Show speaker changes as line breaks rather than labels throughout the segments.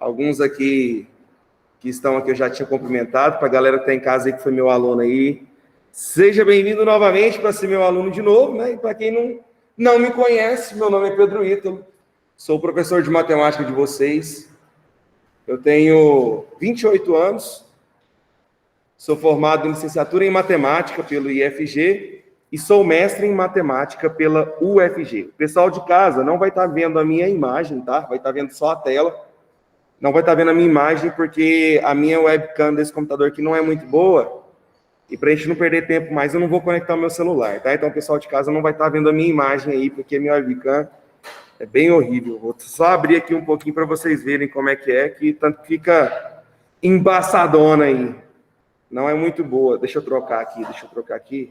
Alguns aqui que estão aqui eu já tinha cumprimentado. Para a galera que está em casa aí, que foi meu aluno aí, seja bem-vindo novamente para ser meu aluno de novo, né? E para quem não me conhece, meu nome é Pedro Ítalo, sou professor de matemática de vocês. Eu tenho 28 anos, sou formado em licenciatura em matemática pelo IFG e sou mestre em matemática pela UFG. O pessoal de casa não vai estar vendo a minha imagem, tá? Vai estar vendo só a tela. Não vai estar vendo a minha imagem porque a minha webcam desse computador aqui não é muito boa. E para a gente não perder tempo mais, eu não vou conectar o meu celular, tá? Então o pessoal de casa não vai estar vendo a minha imagem aí, porque a minha webcam é bem horrível. Vou só abrir aqui um pouquinho para vocês verem como é, que tanto fica embaçadona aí. Não é muito boa. Deixa eu trocar aqui.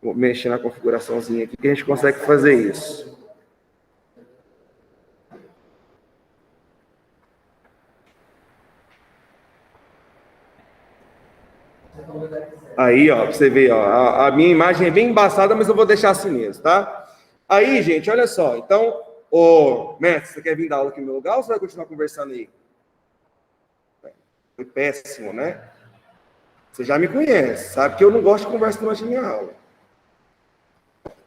Vou mexer na configuraçãozinha aqui, que a gente consegue fazer isso. Aí, ó, pra você ver, ó, a minha imagem é bem embaçada, mas eu vou deixar assim mesmo, tá? Aí, gente, olha só. Então, ô, mestre, você quer vir dar aula aqui no meu lugar ou você vai continuar conversando aí? Foi péssimo, né? Você já me conhece, sabe que eu não gosto de conversa durante a minha aula.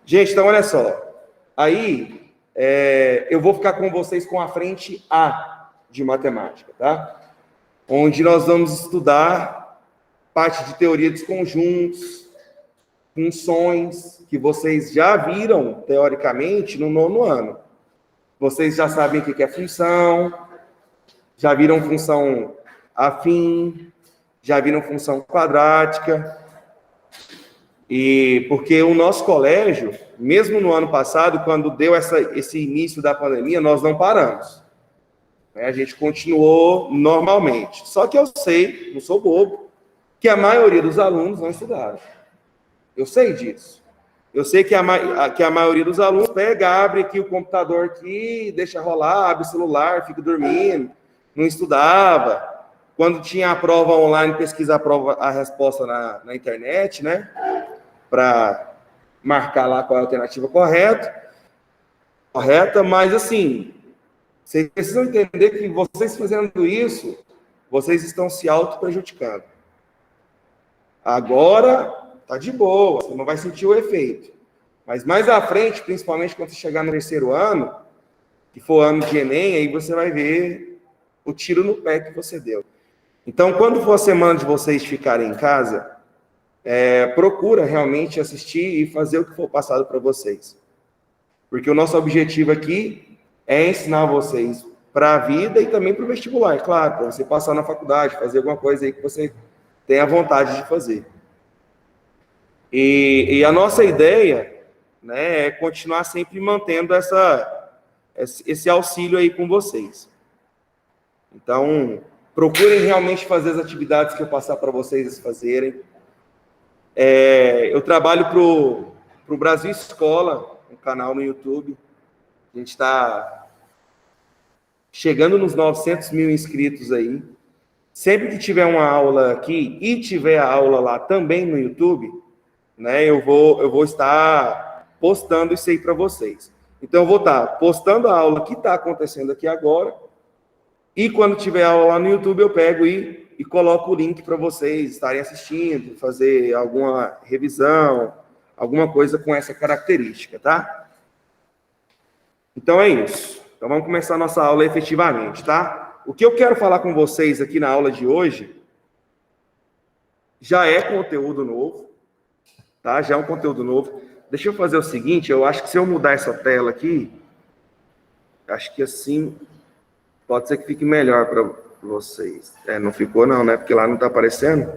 Gente, então olha só. Aí, eu vou ficar com vocês com a frente A de matemática, tá? Onde nós vamos estudar parte de teoria dos conjuntos, funções, que vocês já viram, teoricamente, no 9º ano. Vocês já sabem o que é função, já viram função afim, já viram função quadrática. E porque o nosso colégio, mesmo no ano passado, quando deu esse início da pandemia, nós não paramos. A gente continuou normalmente. Só que eu sei, não sou bobo, que a maioria dos alunos não estudaram. Eu sei disso. Eu sei que a maioria dos alunos pega, abre aqui o computador aqui, deixa rolar, abre o celular, fica dormindo, não estudava. Quando tinha a prova online, pesquisa a resposta na internet, né? Para marcar lá qual é a alternativa correta, mas assim, vocês precisam entender que vocês fazendo isso, vocês estão se auto-prejudicando. Agora, tá de boa, você não vai sentir o efeito. Mas mais à frente, principalmente quando você chegar no 3º ano, que for ano de Enem, aí você vai ver o tiro no pé que você deu. Então, quando for a semana de vocês ficarem em casa, procura realmente assistir e fazer o que for passado para vocês. Porque o nosso objetivo aqui é ensinar vocês para a vida e também para o vestibular, é claro, para você passar na faculdade, fazer alguma coisa aí que você tenha vontade de fazer. E a nossa ideia, né, é continuar sempre mantendo esse auxílio aí com vocês. Então, procurem realmente fazer as atividades que eu passar para vocês fazerem. Eu trabalho para o Brasil Escola, um canal no YouTube. A gente está chegando nos 900 mil inscritos aí. Sempre que tiver uma aula aqui e tiver a aula lá também no YouTube, né, eu vou estar postando isso aí para vocês. Então, eu vou estar postando a aula que está acontecendo aqui agora, e quando tiver aula lá no YouTube, eu pego e coloco o link para vocês estarem assistindo, fazer alguma revisão, alguma coisa com essa característica, tá? Então, é isso. Então, vamos começar a nossa aula efetivamente, tá? O que eu quero falar com vocês aqui na aula de hoje já é conteúdo novo, tá? Já é um conteúdo novo. Deixa eu fazer o seguinte, eu acho que se eu mudar essa tela aqui, acho que assim pode ser que fique melhor para vocês. Não ficou não, né? Porque lá não está aparecendo.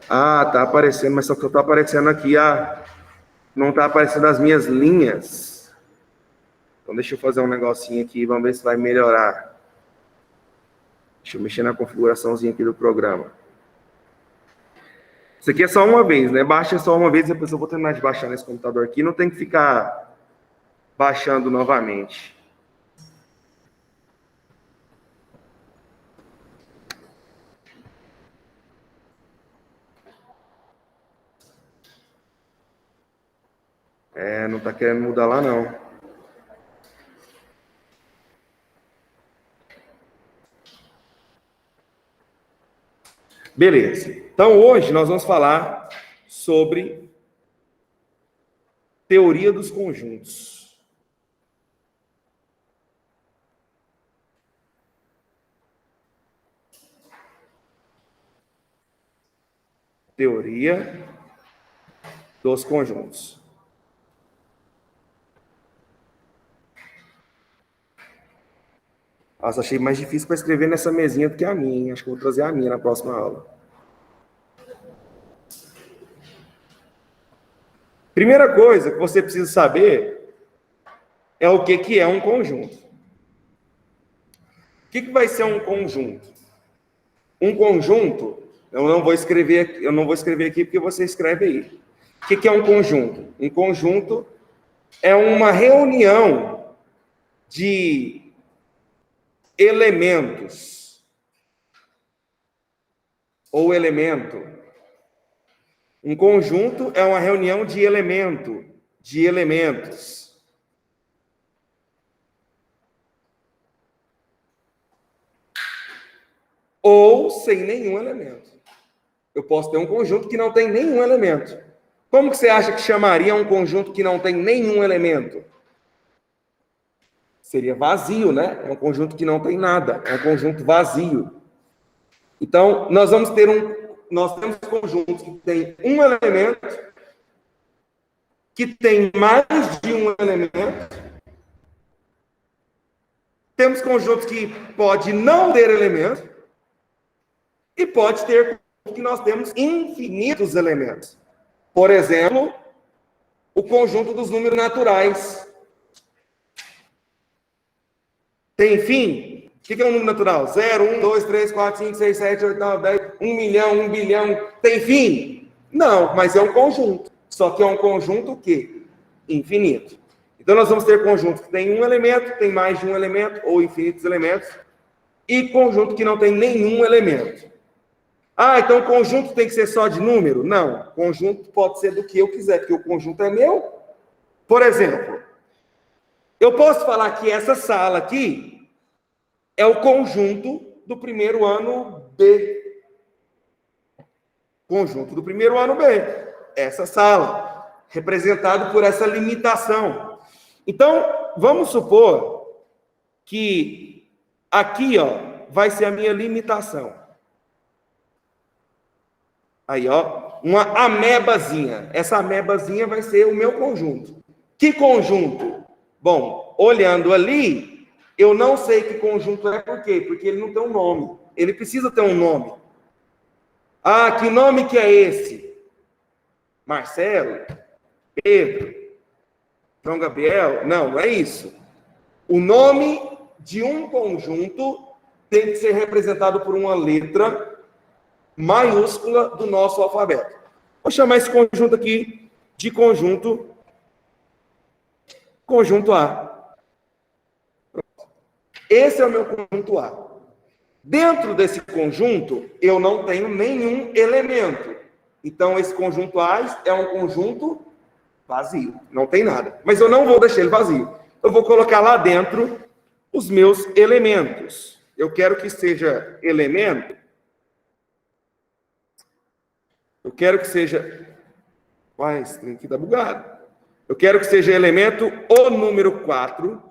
Ah, tá aparecendo, mas só que eu tô aparecendo aqui, não tá aparecendo as minhas linhas. Então deixa eu fazer um negocinho aqui, vamos ver se vai melhorar. Deixa eu mexer na configuraçãozinha aqui do programa. Isso aqui é só uma vez, né? Baixa só uma vez, depois eu vou terminar de baixar nesse computador aqui, não tem que ficar baixando novamente. Não tá querendo mudar lá, não. Beleza. Então, hoje nós vamos falar sobre teoria dos conjuntos. Teoria dos conjuntos. Nossa, achei mais difícil para escrever nessa mesinha do que a minha, hein? Acho que eu vou trazer a minha na próxima aula. Primeira coisa que você precisa saber é o que é um conjunto. O que vai ser um conjunto? Um conjunto, eu não vou escrever aqui porque você escreve aí. O que é um conjunto? Um conjunto é uma reunião de elementos ou elemento. Um conjunto é uma reunião de elementos. Ou sem nenhum elemento. Eu posso ter um conjunto que não tem nenhum elemento. Como que você acha que chamaria um conjunto que não tem nenhum elemento? Seria vazio, né? É um conjunto que não tem nada. É um conjunto vazio. Então, nós temos conjuntos que têm um elemento, que tem mais de um elemento. Temos conjuntos que pode não ter elemento e pode ter que nós temos infinitos elementos. Por exemplo, o conjunto dos números naturais. Tem fim? O que é um número natural? 0, 1, 2, 3, 4, 5, 6, 7, 8, 9, 10, 1 milhão, 1 bilhão. Tem fim? Não, mas é um conjunto. Só que é um conjunto o quê? Infinito. Então, nós vamos ter conjunto que tem um elemento, tem mais de um elemento, ou infinitos elementos, e conjunto que não tem nenhum elemento. Ah, então o conjunto tem que ser só de número? Não. Conjunto pode ser do que eu quiser, porque o conjunto é meu. Por exemplo, eu posso falar que essa sala aqui é o conjunto do primeiro ano B. Conjunto do primeiro ano B. Essa sala, representado por essa limitação. Então, vamos supor que aqui, ó, vai ser a minha limitação. Aí, ó, uma amebazinha. Essa amebazinha vai ser o meu conjunto. Que conjunto? Bom, olhando ali, eu não sei que conjunto é por quê? Porque ele não tem um nome. Ele precisa ter um nome. Ah, que nome que é esse? Marcelo? Pedro? João Gabriel? Não, não é isso. O nome de um conjunto tem que ser representado por uma letra maiúscula do nosso alfabeto. Vou chamar esse conjunto aqui de conjunto A. Esse é o meu conjunto A. Dentro desse conjunto, eu não tenho nenhum elemento. Então, esse conjunto A é um conjunto vazio. Não tem nada. Mas eu não vou deixar ele vazio. Eu vou colocar lá dentro os meus elementos. Eu quero que seja elemento. Eu quero que seja... Uai, esse trem aqui tá bugado. Eu quero que seja elemento o número 4,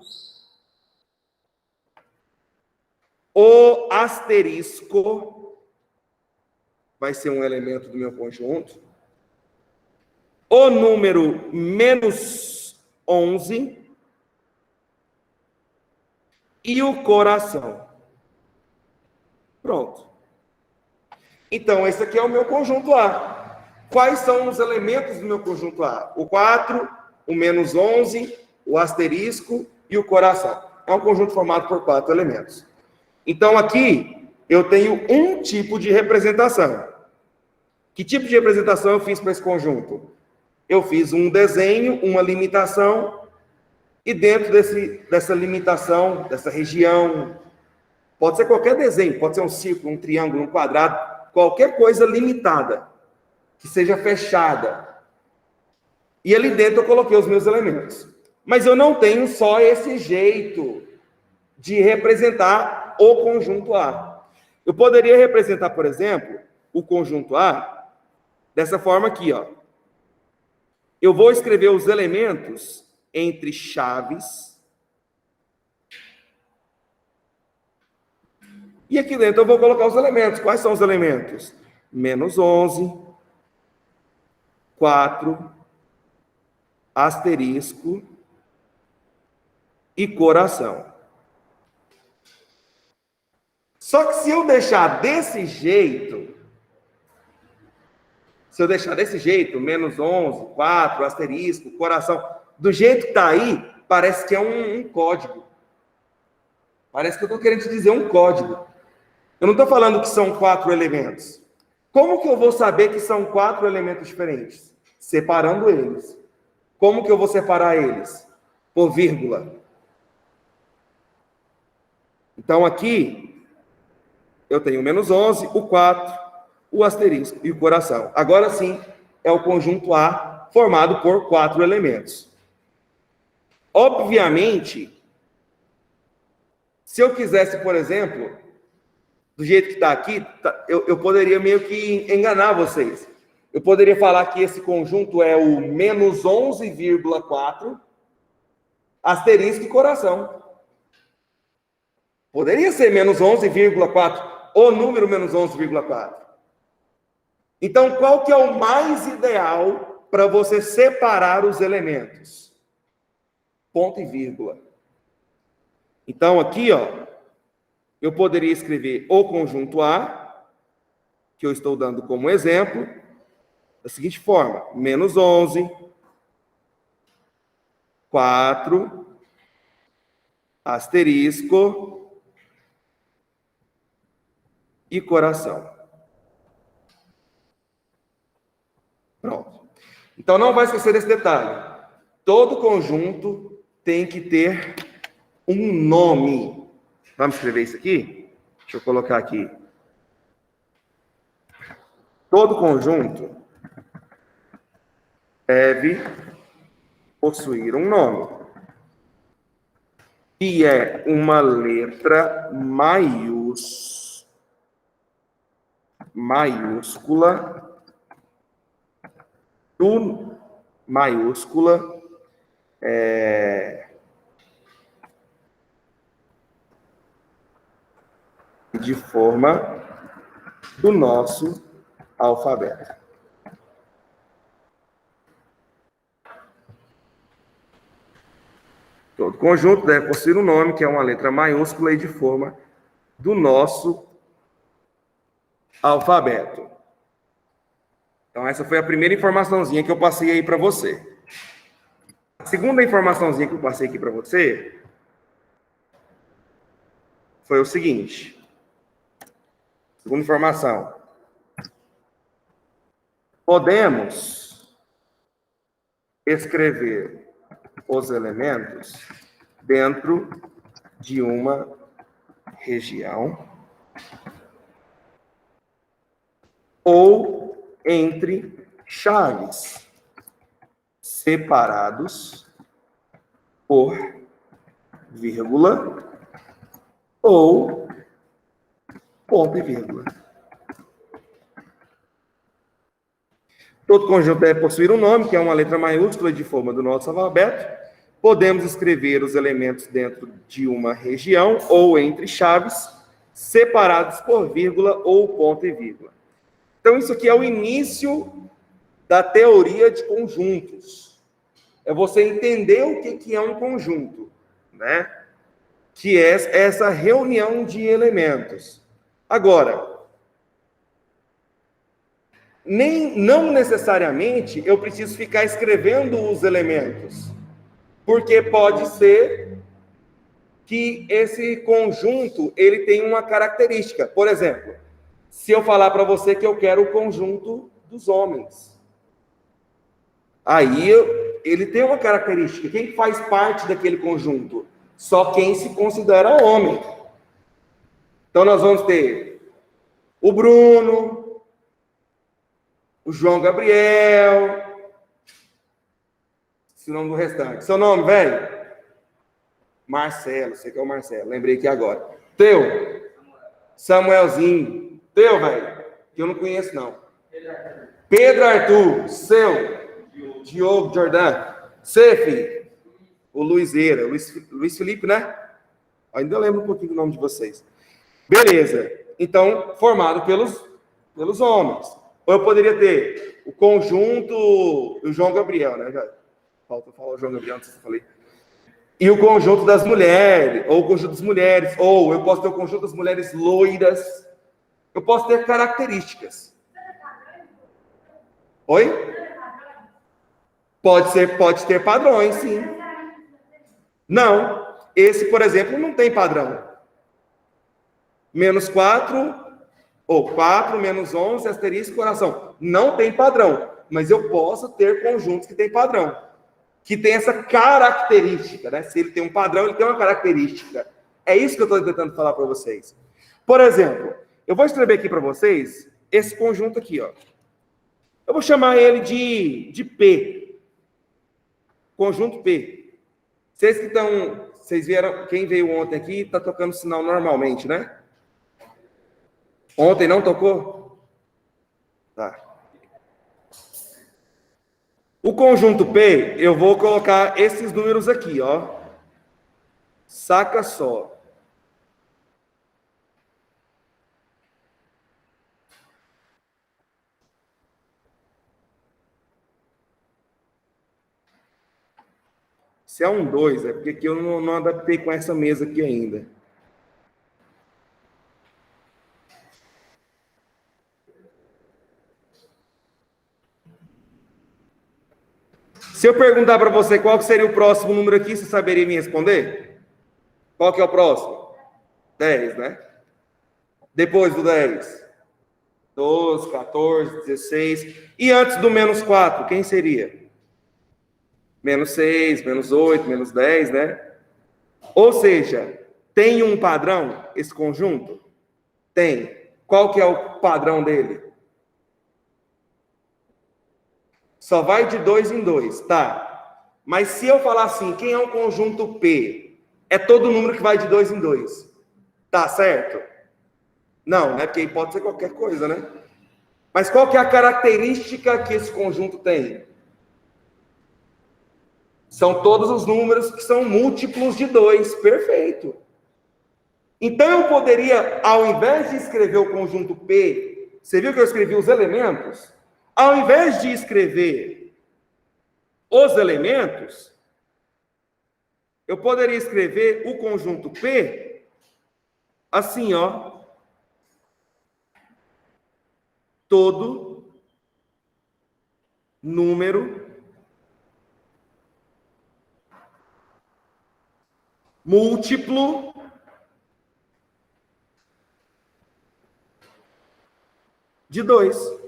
o asterisco, vai ser um elemento do meu conjunto, o número menos 11 e o coração. Pronto. Então, esse aqui é o meu conjunto A. Quais são os elementos do meu conjunto A? O 4, o menos 11, o asterisco e o coração. É um conjunto formado por 4 elementos. Então, aqui, eu tenho um tipo de representação. Que tipo de representação eu fiz para esse conjunto? Eu fiz um desenho, uma limitação, e dentro dessa limitação, dessa região, pode ser qualquer desenho, pode ser um círculo, um triângulo, um quadrado, qualquer coisa limitada, que seja fechada. E ali dentro eu coloquei os meus elementos. Mas eu não tenho só esse jeito de representar o conjunto A. Eu poderia representar, por exemplo, o conjunto A dessa forma aqui, ó. Eu vou escrever os elementos entre chaves e aqui dentro eu vou colocar os elementos. Quais são os elementos? Menos 11, 4, asterisco e coração. Só que se eu deixar desse jeito, menos 11, 4, asterisco, coração, do jeito que está aí, parece que é um código. Parece que eu estou querendo te dizer um código. Eu não estou falando que são 4 elementos. Como que eu vou saber que são 4 elementos diferentes? Separando eles. Como que eu vou separar eles? Por vírgula. Então, aqui, eu tenho o menos 11, o 4, o asterisco e o coração. Agora sim, é o conjunto A formado por 4 elementos. Obviamente, se eu quisesse, por exemplo, do jeito que está aqui, eu poderia meio que enganar vocês. Eu poderia falar que esse conjunto é o menos 11,4, asterisco e coração. Poderia ser menos 11,4, o número menos 11,4. Então, qual que é o mais ideal para você separar os elementos? Ponto e vírgula. Então, aqui, ó, eu poderia escrever o conjunto A, que eu estou dando como exemplo, da seguinte forma: menos 11, 4, asterisco e coração. Pronto. Então, não vai esquecer desse detalhe. Todo conjunto tem que ter um nome. Vamos escrever isso aqui? Deixa eu colocar aqui. Todo conjunto deve possuir um nome, que é uma letra maiúscula de forma do nosso alfabeto. Todo conjunto deve possuir um nome, que é uma letra maiúscula e de forma do nosso alfabeto. Então, essa foi a primeira informaçãozinha que eu passei aí para você. A segunda informaçãozinha que eu passei aqui para você foi o seguinte. Segunda informação. Podemos escrever os elementos dentro de uma região ou entre chaves separados por vírgula ou ponto e vírgula. Todo conjunto deve possuir um nome, que é uma letra maiúscula de forma do nosso alfabeto. Podemos escrever os elementos dentro de uma região ou entre chaves, separados por vírgula ou ponto e vírgula. Então, isso aqui é o início da teoria de conjuntos. É você entender o que é um conjunto, né? Que é essa reunião de elementos. Agora, não necessariamente eu preciso ficar escrevendo os elementos, porque pode ser que esse conjunto ele tem uma característica. Por exemplo, se eu falar para você que eu quero o conjunto dos homens, aí ele tem uma característica. Quem faz parte daquele conjunto? Só quem se considera homem. Então nós vamos ter o Bruno, o João Gabriel, esse nome do restante. Seu nome, velho? Marcelo, sei que é o Marcelo, lembrei aqui agora. Teu? Samuelzinho. Teu, velho? que eu não conheço, não. Pedro Arthur, seu. Diogo Jordan. Cefe. O Luizeira. Luiz Felipe, né? Ainda lembro um pouquinho do nome de vocês. Beleza. Então, formado pelos homens. Ou eu poderia ter o conjunto, o João Gabriel, né? Falta falar o João Gabriel, não sei se eu falei. E o conjunto das mulheres, ou o conjunto das mulheres, ou eu posso ter o conjunto das mulheres loiras. Eu posso ter características. Oi? Pode ter padrões, sim. Não. Esse, por exemplo, não tem padrão. Menos 4, ou 4, menos 11, asterisco, coração. Não tem padrão. Mas eu posso ter conjuntos que tem padrão. Que tem essa característica, né? Se ele tem um padrão, ele tem uma característica. É isso que eu estou tentando falar para vocês. Por exemplo, eu vou escrever aqui para vocês esse conjunto aqui, ó. Eu vou chamar ele de P. Conjunto P. Vocês vieram, quem veio ontem aqui está tocando sinal normalmente, né? Ontem não tocou? Tá. O conjunto P, eu vou colocar esses números aqui, ó. Saca só. Se é um 2, é porque aqui eu não adaptei com essa mesa aqui ainda. Se eu perguntar para você qual seria o próximo número aqui, você saberia me responder? Qual que é o próximo? 10, né? Depois do 10. 12, 14, 16. E antes do menos 4, quem seria? Menos 6, menos 8, menos 10, né? Ou seja, tem um padrão esse conjunto? Tem. Qual que é o padrão dele? Só vai de 2 em 2, tá? Mas se eu falar assim, quem é um conjunto P? É todo número que vai de 2 em 2. Tá certo? Não, né? Porque aí pode ser qualquer coisa, né? Mas qual que é a característica que esse conjunto tem? São todos os números que são múltiplos de 2. Perfeito. Então eu poderia, ao invés de escrever o conjunto P, você viu que eu escrevi os elementos? Ao invés de escrever os elementos, eu poderia escrever o conjunto P assim, ó. Todo número múltiplo de 2.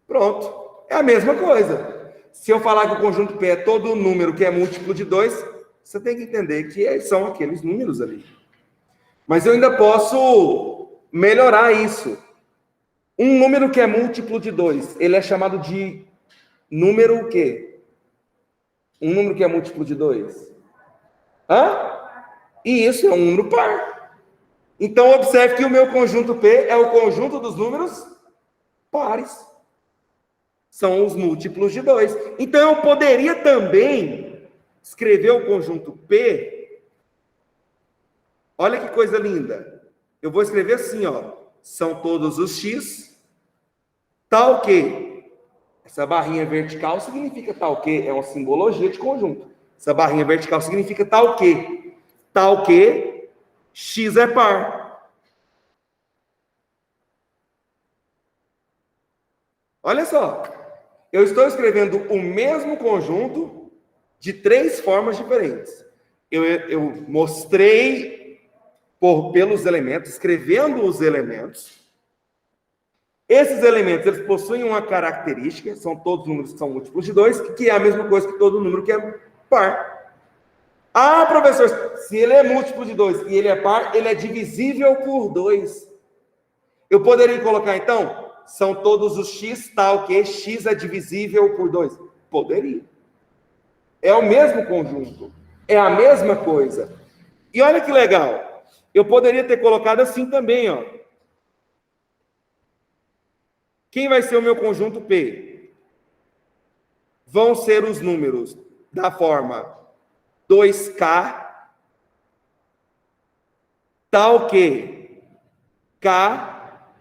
Pronto. É a mesma coisa. Se eu falar que o conjunto P é todo número que é múltiplo de 2, você tem que entender que são aqueles números ali. Mas eu ainda posso melhorar isso. Um número que é múltiplo de 2, ele é chamado de número o quê? Um número que é múltiplo de 2? Hã? E isso é um número par. Então, observe que o meu conjunto P é o conjunto dos números pares. São os múltiplos de 2. Então, eu poderia também escrever o conjunto P. Olha que coisa linda. Eu vou escrever assim, ó. São todos os X, tal que. Essa barrinha vertical significa tal que. É uma simbologia de conjunto. Essa barrinha vertical significa tal que. Tal que X é par. Olha só. Eu estou escrevendo o mesmo conjunto de 3 formas diferentes. Eu mostrei pelos elementos, escrevendo os elementos. Esses elementos, eles possuem uma característica, são todos números que são múltiplos de 2, que é a mesma coisa que todo número que é par. Ah, professor, se ele é múltiplo de 2 e ele é par, ele é divisível por 2. Eu poderia colocar, então, são todos os x tal que x é divisível por 2? Poderia. É o mesmo conjunto. É a mesma coisa. E olha que legal. Eu poderia ter colocado assim também, ó. Quem vai ser o meu conjunto P? Vão ser os números da forma 2K, tal que K.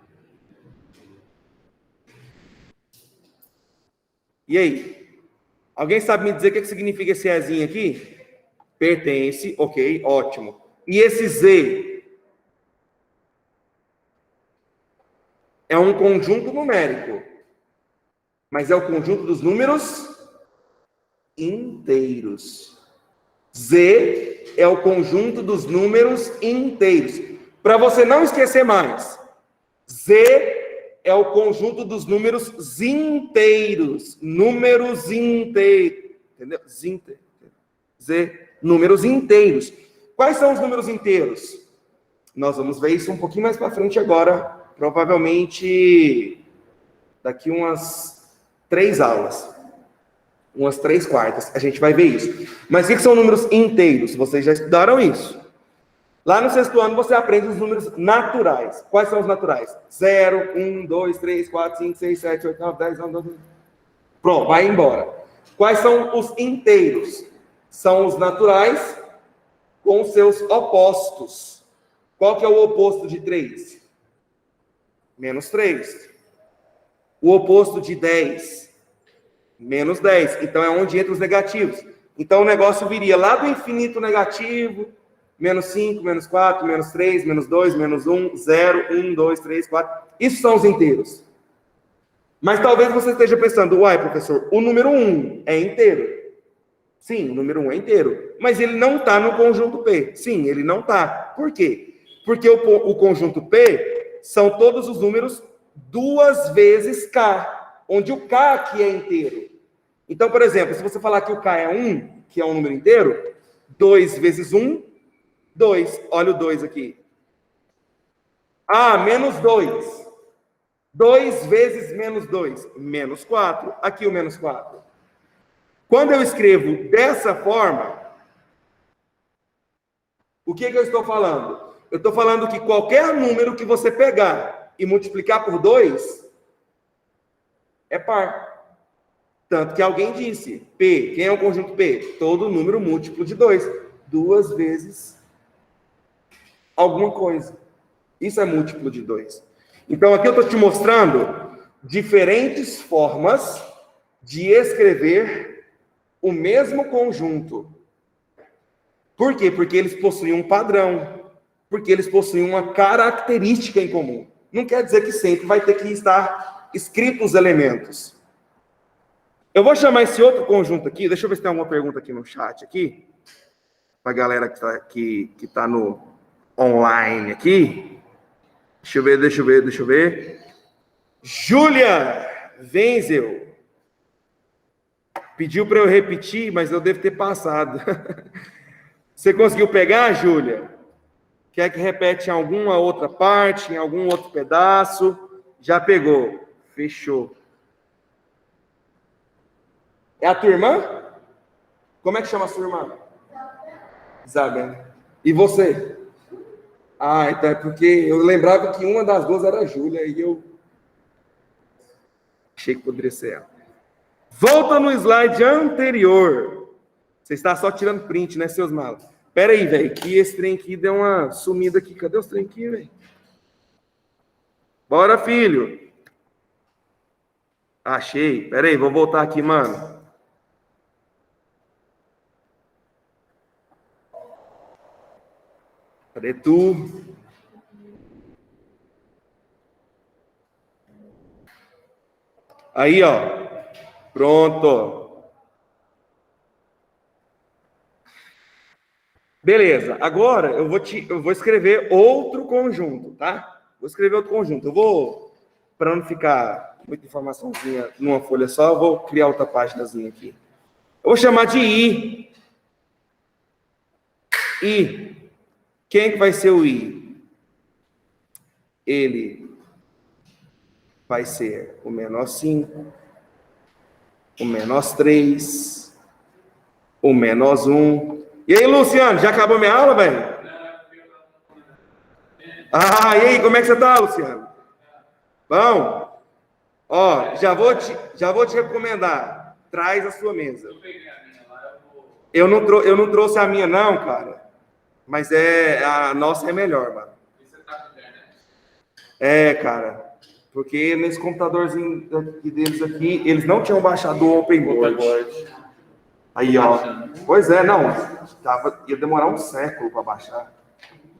E aí? Alguém sabe me dizer o que significa esse Ezinho aqui? Pertence, ok, ótimo. E esse Z? É um conjunto numérico, mas é o conjunto dos números inteiros. Z é o conjunto dos números inteiros. Para você não esquecer mais, Z é o conjunto dos números inteiros. Números inteiros. Entendeu? Z, números inteiros. Quais são os números inteiros? Nós vamos ver isso um pouquinho mais para frente agora. Provavelmente daqui umas 3 aulas. Umas 3/4. A gente vai ver isso. Mas o que são números inteiros? Vocês já estudaram isso. Lá no 6º ano você aprende os números naturais. Quais são os naturais? 0, 1, 2, 3, 4, 5, 6, 7, 8, 9, 10, 11, 12. Pronto, vai embora. Quais são os inteiros? São os naturais com seus opostos. Qual que é o oposto de 3? Menos 3. O oposto de 10? Menos 10. Então é onde entra os negativos. Então o negócio viria lá do infinito negativo, menos 5, menos 4, menos 3, menos 2, menos 1, 0, 1, 2, 3, 4. Isso são os inteiros. Mas talvez você esteja pensando, uai, professor, o número 1 é inteiro. Sim, o número 1 é inteiro. Mas ele não está no conjunto P. Sim, ele não está. Por quê? Porque o conjunto P são todos os números 2 vezes K, onde o K aqui é inteiro. Então, por exemplo, se você falar que o K é 1, que é um número inteiro, 2 vezes 1, 2. Olha o 2 aqui. Ah, menos 2. 2 vezes menos 2, menos 4. Aqui o menos 4. Quando eu escrevo dessa forma, o que eu estou falando? Eu estou falando que qualquer número que você pegar e multiplicar por 2 é par. Tanto que alguém disse, P, quem é o conjunto P? Todo número múltiplo de 2. 2 vezes alguma coisa. Isso é múltiplo de 2. Então, aqui eu estou te mostrando diferentes formas de escrever o mesmo conjunto. Por quê? Porque eles possuem um padrão. Porque eles possuem uma característica em comum. Não quer dizer que sempre vai ter que estar escritos os elementos. Eu vou chamar esse outro conjunto aqui. Deixa eu ver se tem alguma pergunta aqui no chat aqui. Para a galera que está no online aqui. Deixa eu ver. Júlia Wenzel pediu para eu repetir, mas eu devo ter passado. Você conseguiu pegar, Júlia? Quer que repete em alguma outra parte, em algum outro pedaço? Já pegou. Fechou. É a tua irmã? Como é que chama a sua irmã? Isabel. E você? Ah, então é porque eu lembrava que uma das duas era a Júlia e eu achei que poderia ser ela. Volta no slide anterior. Você está só tirando print, né, seus malos? Pera aí, velho, que esse trem aqui deu uma sumida aqui. Cadê os trem aqui, velho? Bora, filho. Achei. Pera aí, vou voltar aqui, mano. Cadê tu? Aí, ó. Pronto. Beleza. Agora eu vou escrever outro conjunto, tá? Vou escrever outro conjunto. Para não ficar muita informaçãozinha numa folha só, eu vou criar outra páginazinha aqui. Eu vou chamar de I. I. Quem que vai ser o I? Ele vai ser o menor 5, o menor 3, o menor 1. E aí, Luciano, já acabou minha aula, velho? Ah, e aí, como é que você tá, Luciano? Bom? Ó, já vou te recomendar. Traz a sua mesa. Eu não trouxe a minha, não, cara. Mas a nossa é melhor, mano. É, cara. Porque nesse computadorzinho aqui deles aqui, eles não tinham baixado o OpenBoard. Aí, ó. Pois é, não. Ia demorar um século para baixar.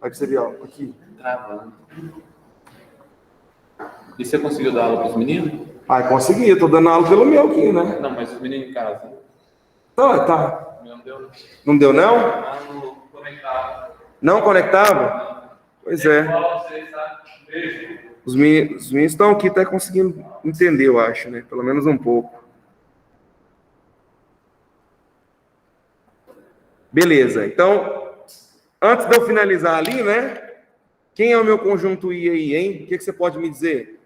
Aí você vê, ó, aqui.
Travando. E você conseguiu dar aula para os meninos?
Ah, consegui. Eu tô dando aula pelo meu aqui, né?
Não, mas os meninos em casa.
Tá.
Não deu.
Não deu, não?
Não conectava.
Não conectava? Pois é. Os meninos estão aqui até conseguindo entender, eu acho, né? Pelo menos um pouco. Beleza. Então, antes de eu finalizar ali, né? Quem é o meu conjunto I aí, hein? O que você pode me dizer?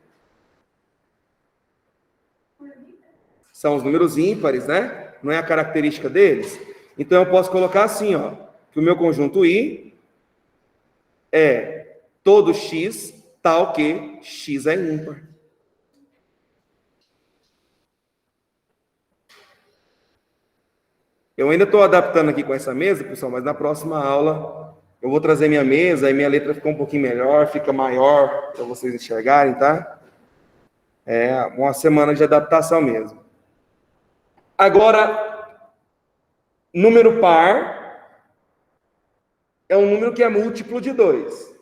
São os números ímpares, né? Não é a característica deles? Então, eu posso colocar assim, ó. Que o meu conjunto I é todo X tal que X é ímpar. Eu ainda estou adaptando aqui com essa mesa, pessoal, mas na próxima aula eu vou trazer minha mesa, e minha letra fica um pouquinho melhor, fica maior para vocês enxergarem, tá? É uma semana de adaptação mesmo. Agora, número par é um número que é múltiplo de 2.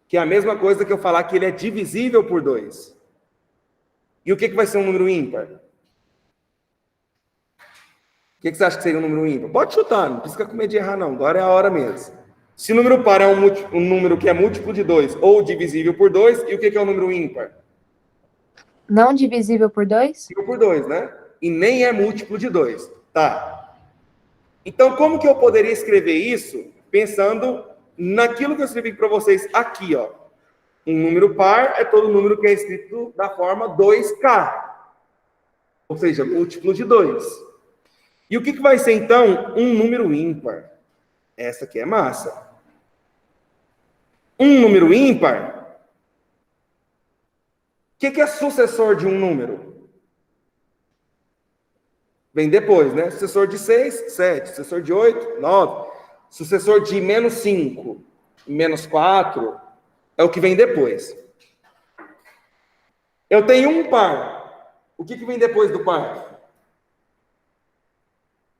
Que é a mesma coisa que eu falar que ele é divisível por 2. E o que vai ser um número ímpar? O que você acha que seria um número ímpar? Pode chutar, não precisa com medo de errar, não. Agora é a hora mesmo. Se o número par é um número que é múltiplo de 2 ou divisível por 2, e o que é um número ímpar?
Não divisível por 2?
Divisível por 2, né? E nem é múltiplo de 2. Tá. Então, como que eu poderia escrever isso pensando naquilo que eu escrevi para vocês aqui, ó? Um número par é todo número que é escrito da forma 2K. Ou seja, múltiplo de 2. E o que vai ser, então, um número ímpar? Essa aqui é massa. Um número ímpar, o que é sucessor de um número? Vem depois, né? Sucessor de 6, 7. Sucessor de 8, 9. Sucessor de menos 5, menos 4, é o que vem depois. Eu tenho um par. O que vem depois do par?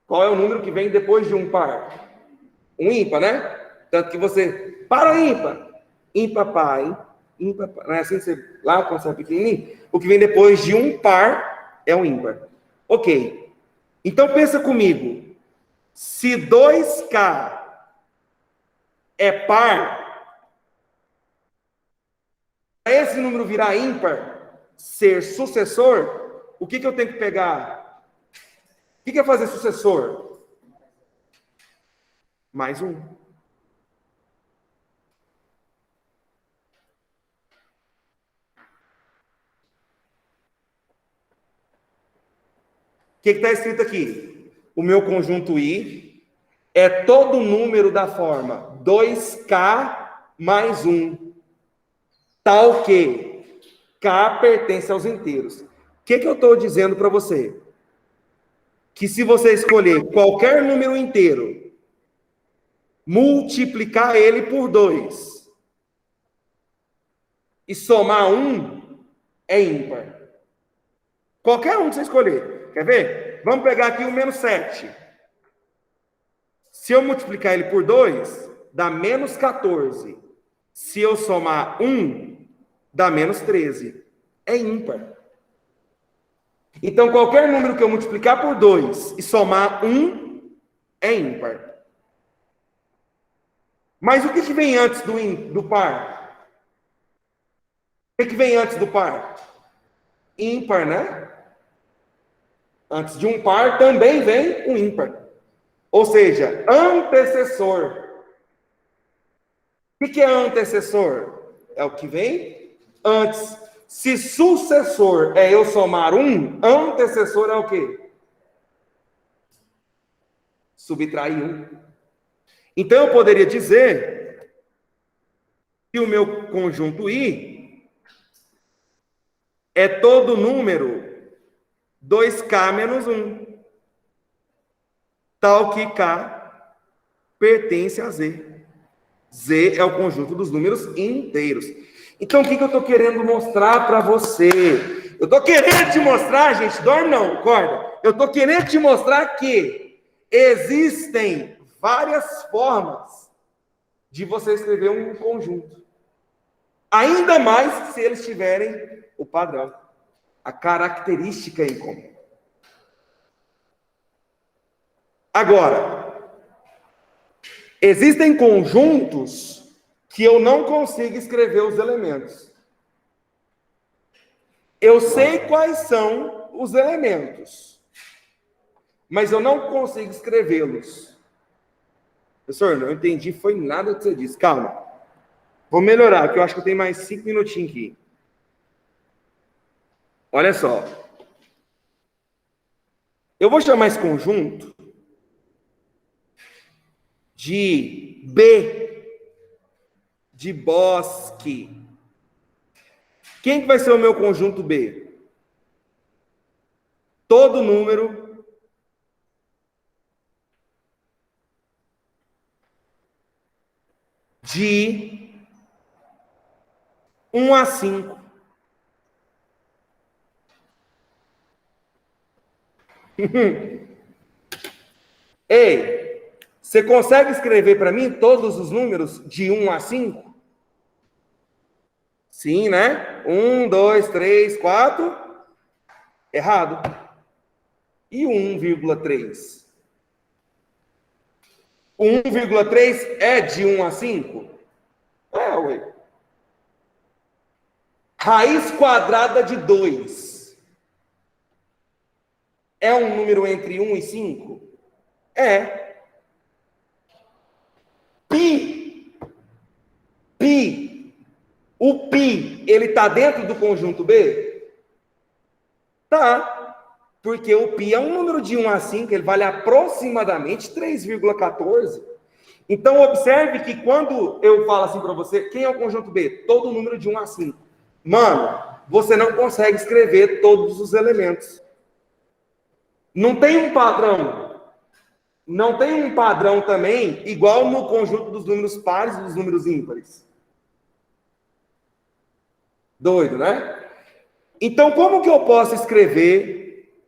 Qual é o número que vem depois de um par? Um ímpar, né? Tanto que você... Para o ímpar. Ímpar par, ímpar par. Não é assim que você... Lá, quando você é pequenininho, o que vem depois de um par é um ímpar. Ok. Então, pensa comigo. Se 2K é par, para esse número virar ímpar, ser sucessor, o que eu tenho que pegar? O que é fazer sucessor? Mais um. O que está escrito aqui? O meu conjunto I é todo número da forma 2K mais 1, tal que K pertence aos inteiros. O que eu estou dizendo para você? Que se você escolher qualquer número inteiro, multiplicar ele por 2 e somar 1, é ímpar. Qualquer um que você escolher. Quer ver? Vamos pegar aqui o menos 7. Se eu multiplicar ele por 2, dá menos 14. Se eu somar 1, dá menos 13. É ímpar. Então, qualquer número que eu multiplicar por 2 e somar 1, é ímpar. Mas o que vem antes do par? O que vem antes do par? Ímpar, né? Antes de um par também vem um ímpar. Ou seja, antecessor. O que é antecessor? É o que vem antes. Se sucessor é eu somar 1, antecessor é o quê? Subtrair 1. Então eu poderia dizer E o meu conjunto I é todo número 2K menos 1, tal que K pertence a Z. Z é o conjunto dos números inteiros. Então, o que eu estou querendo mostrar para você? Eu estou querendo te mostrar, gente, dorme não, acorda. Eu estou querendo te mostrar que existem várias formas de você escrever um conjunto. Ainda mais se eles tiverem o padrão, a característica em comum. Agora, existem conjuntos que eu não consigo escrever os elementos. Eu sei quais são os elementos, mas eu não consigo escrevê-los. Professor, não entendi, foi nada que você disse. Calma. Vou melhorar, porque eu acho que eu tenho mais 5 minutinhos aqui. Olha só. Eu vou chamar esse conjunto de B, de bosque. Quem que vai ser o meu conjunto B? Todo número de 1 a 5. Ei, você consegue escrever para mim todos os números de 1 a 5? Sim, né? 1, 2, 3, 4. Errado. E 1,3? 1,3 é de 1 a 5? É, ué. Raiz quadrada de 2 é um número entre 1 e 5? É. Pi. O pi, ele está dentro do conjunto B? Tá. Porque o pi é um número de 1 a 5, ele vale aproximadamente 3,14. Então, observe que quando eu falo assim para você, quem é o conjunto B? Todo número de 1 a 5. Mano, você não consegue escrever todos os elementos. Não tem um padrão. Não tem um padrão também, igual no conjunto dos números pares e dos números ímpares. Doido, né? Então, como que eu posso escrever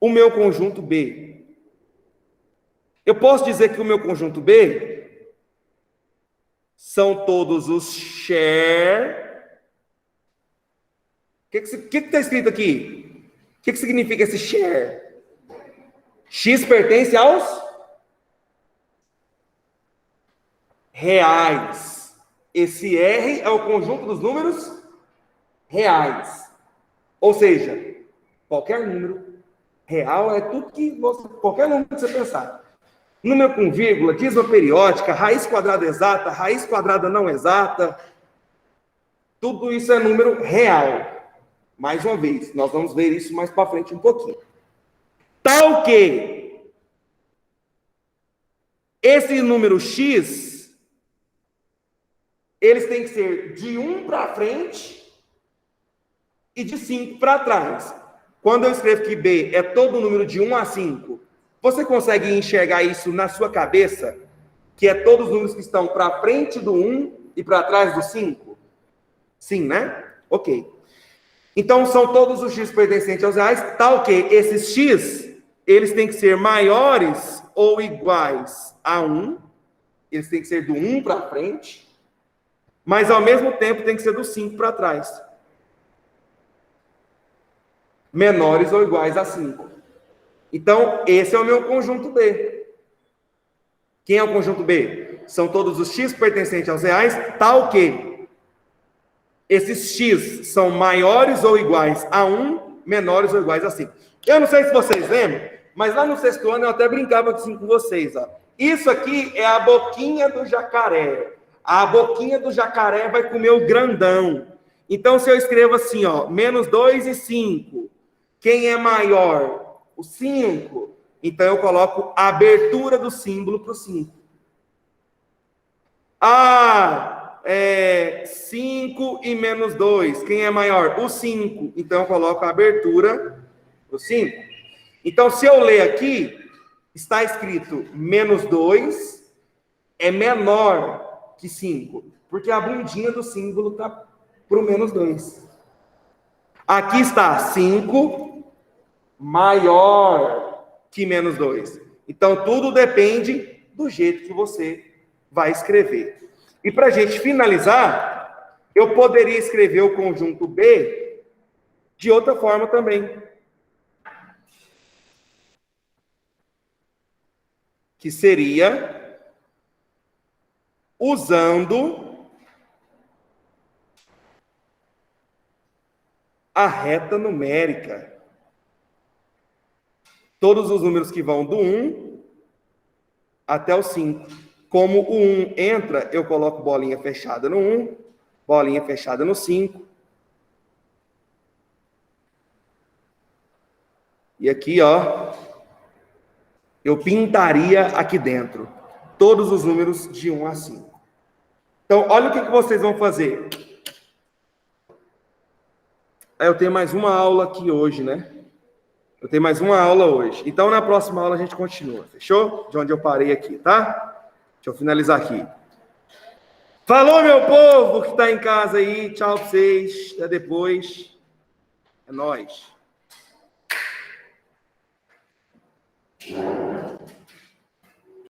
o meu conjunto B? Eu posso dizer que o meu conjunto B são todos os share. O que está escrito aqui? O que significa esse share? X pertence aos reais. Esse R é o conjunto dos números reais. Ou seja, qualquer número real é tudo que você, qualquer número que você pensar. Número com vírgula, dízima periódica, raiz quadrada exata, raiz quadrada não exata. Tudo isso é número real. Mais uma vez, nós vamos ver isso mais para frente um pouquinho. Tal que esse número X, eles têm que ser de 1 para frente e de 5 para trás. Quando eu escrevo que B é todo número de 1 a 5, você consegue enxergar isso na sua cabeça? Que é todos os números que estão para frente do 1 e para trás do 5? Sim, né? Ok. Então, são todos os X pertencentes aos reais, tal que esses X, eles têm que ser maiores ou iguais a 1, eles têm que ser do 1 para frente, mas ao mesmo tempo tem que ser do 5 para trás. Menores ou iguais a 5. Então, esse é o meu conjunto B. Quem é o conjunto B? São todos os X pertencentes aos reais, tal que esses X são maiores ou iguais a 1, menores ou iguais a 5. Eu não sei se vocês lembram, mas lá no sexto ano eu até brincava assim com vocês. Ó. Isso aqui é a boquinha do jacaré. A boquinha do jacaré vai comer o grandão. Então, se eu escrevo assim, ó, menos 2 e 5, quem é maior? O 5. Então, eu coloco a abertura do símbolo para o 5. 5 e menos 2. Quem é maior? O 5. Então, eu coloco a abertura do 5. Então, se eu ler aqui, está escrito menos 2 é menor que 5. Porque a bundinha do símbolo está para o menos 2. Aqui está 5 maior que menos 2. Então, tudo depende do jeito que você vai escrever. E para a gente finalizar, eu poderia escrever o conjunto B de outra forma também. Que seria usando a reta numérica. Todos os números que vão do 1 até o 5. Como o 1 entra, eu coloco bolinha fechada no 1, bolinha fechada no 5. E aqui, ó, eu pintaria aqui dentro todos os números de 1 a 5. Então, olha o que vocês vão fazer. Eu tenho mais uma aula aqui hoje, né? Eu tenho mais uma aula hoje. Então, na próxima aula a gente continua, fechou? De onde eu parei aqui, tá? Deixa eu finalizar aqui. Falou, meu povo que está em casa aí. Tchau pra vocês. Até depois. É nóis.